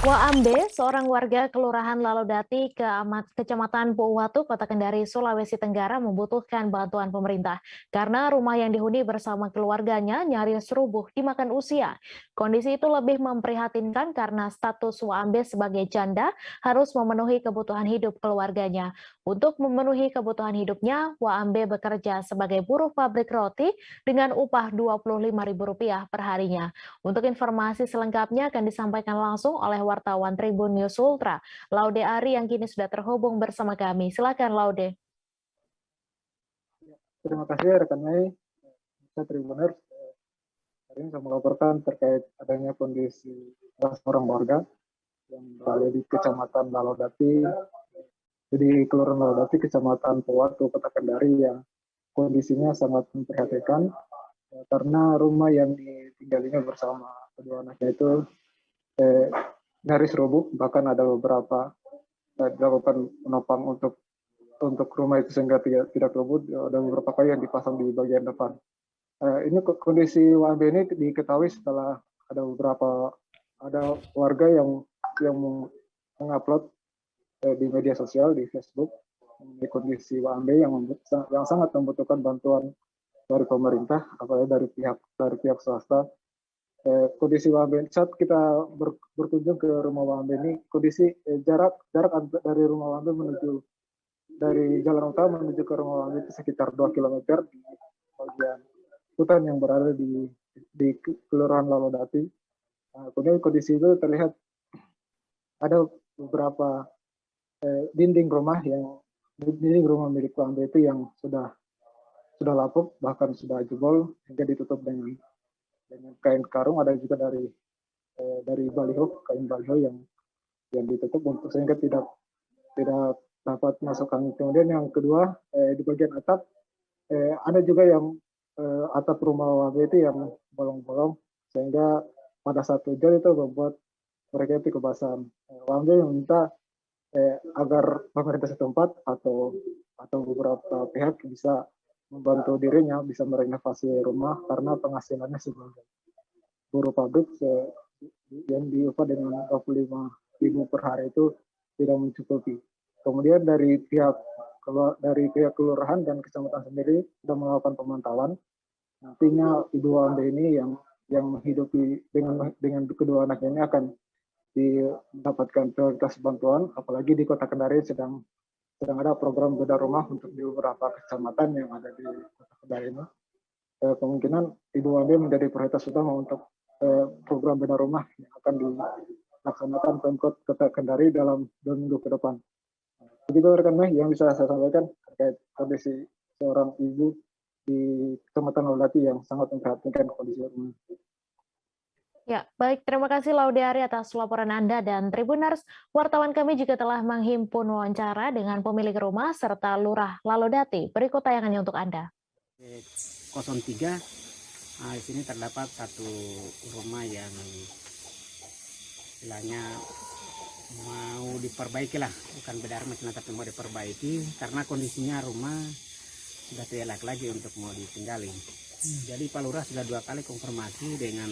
Waambe, seorang warga Kelurahan Lalodati, Kecamatan Pouwatu, Kota Kendari, Sulawesi Tenggara membutuhkan bantuan pemerintah karena rumah yang dihuni bersama keluarganya nyaris rubuh dimakan usia. Kondisi itu lebih memprihatinkan karena status Waambe sebagai janda harus memenuhi kebutuhan hidup keluarganya. Untuk memenuhi kebutuhan hidupnya, Waambe bekerja sebagai buruh pabrik roti dengan upah Rp25.000 per harinya. Untuk informasi selengkapnya akan disampaikan langsung oleh wartawan Tribun News Ultra, Laude Ari yang kini sudah terhubung bersama kami. Silakan Laude. Terima kasih rekan Mei, saya Tribuners. Hari ini saya melaporkan terkait adanya kondisi seorang warga yang berada di Kecamatan Lalodati, di Kelurahan Lalodati, Kecamatan Pouwatu, Kota Kendari yang kondisinya sangat memprihatinkan karena rumah yang ditinggalinya bersama kedua anaknya itu nyaris rubuh, bahkan ada beberapa dilakukan penopang untuk rumah itu sehingga tidak rubuh. Ada beberapa kayu yang dipasang di bagian depan. Ini kondisi Waambe ini diketahui setelah ada warga yang mengupload di media sosial di Facebook di kondisi Waambe yang sangat membutuhkan bantuan dari pemerintah, apalagi dari pihak swasta. Kondisi Waambe saat kita berkunjung ke rumah Waambe ini, kondisi jarak dari rumah Waambe dari jalan utama menuju ke rumah Waambe itu sekitar 2 km di bagian hutan yang berada di Kelurahan Lalodati. Kemudian kondisi itu terlihat ada beberapa dinding rumah milik Waambe itu yang sudah lapuk, bahkan sudah jebol hingga ditutup dengan kain karung. Ada juga dari kain baliho yang ditutup untuk sehingga tidak dapat masuk angin. Kemudian yang kedua, di bagian atap ada juga yang atap rumah Waambe itu yang bolong-bolong sehingga pada saat hujan itu membuat mereka itu kebasahan. Waambe meminta agar pemerintah setempat atau beberapa pihak bisa membantu dirinya bisa merenovasi rumah karena penghasilannya sebagai buruh pabrik yang diupah dengan Rp25.000 per hari itu tidak mencukupi. Kemudian dari pihak kelurahan dan kecamatan sendiri sudah melakukan pemantauan. Nantinya Ibu Waambe ini yang menghidupi dengan kedua anaknya ini akan mendapatkan prioritas bantuan, apalagi di Kota Kendari sedang ada program beda rumah untuk di beberapa kecamatan yang ada di Kota Kendari ini. Kemungkinan Ibu Waambe menjadi prioritas utama untuk program beda rumah yang akan dilaksanakan Pemkot Kota Kendari dalam 2 minggu ke depan. Begitu rekan Mei yang bisa saya sampaikan terkait kondisi seorang ibu di Kecamatan Lalodati yang sangat memprihatinkan kondisi rumah. Ya, baik. Terima kasih Laude Ari atas laporan Anda dan Tribuners. Wartawan kami juga telah menghimpun wawancara dengan pemilik rumah serta Lurah Lalodati. Berikut tayangannya untuk Anda. 03, di sini terdapat satu rumah yang istilahnya mau diperbaiki lah, bukan bedar macam tapi mau diperbaiki karena kondisinya rumah sudah tidak layak lagi untuk mau ditinggali. Jadi Pak Lurah sudah 2 kali konfirmasi dengan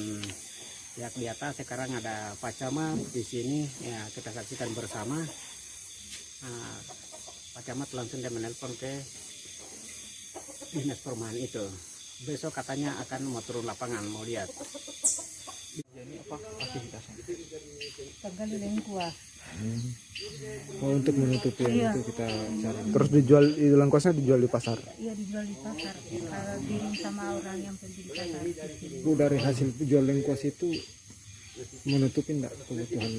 pihak di atas. Sekarang ada Pak Camat di sini, ya kita saksikan bersama. Pak Camat langsung dia menelpon ke dinas perumahan itu. Besok katanya akan mau turun lapangan, mau lihat. Jadi apa aktivitasnya? Tanggal lengkuas. Oh, untuk menutupi Iya. itu kita cari. Terus dijual di lengkuasnya dijual di pasar. Iya, dijual di pasar. Kalau giring sama orang yang penting pasar. Bu, dari hasil jual lengkuas itu menutupi enggak kebutuhan?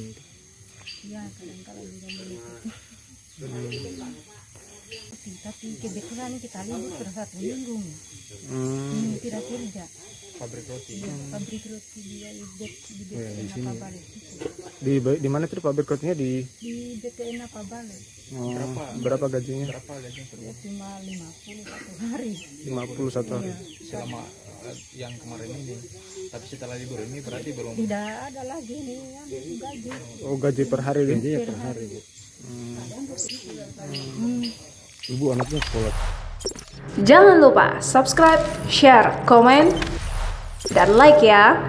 Iya, kadang-kadang juga menutupi. Tapi kebetulan kita libur per 1 minggu. Tidak kerja. Pabrik roti. Iya, pabrik roti dia di di sini. Napabale itu. Di mana itu pabrik rotinya Di BTN Napabale. Berapa gajinya? Ya cuma 50 satu hari. 50 satu hari. Iya. Selama yang kemarin ini, tapi setelah libur ini berarti belum. Tidak ada lagi nih yang gaji. Oh, gaji per hari gajinya Per per hari. Hmm. Ibu anaknya sekolah. Jangan lupa subscribe, share, komen, dan like ya.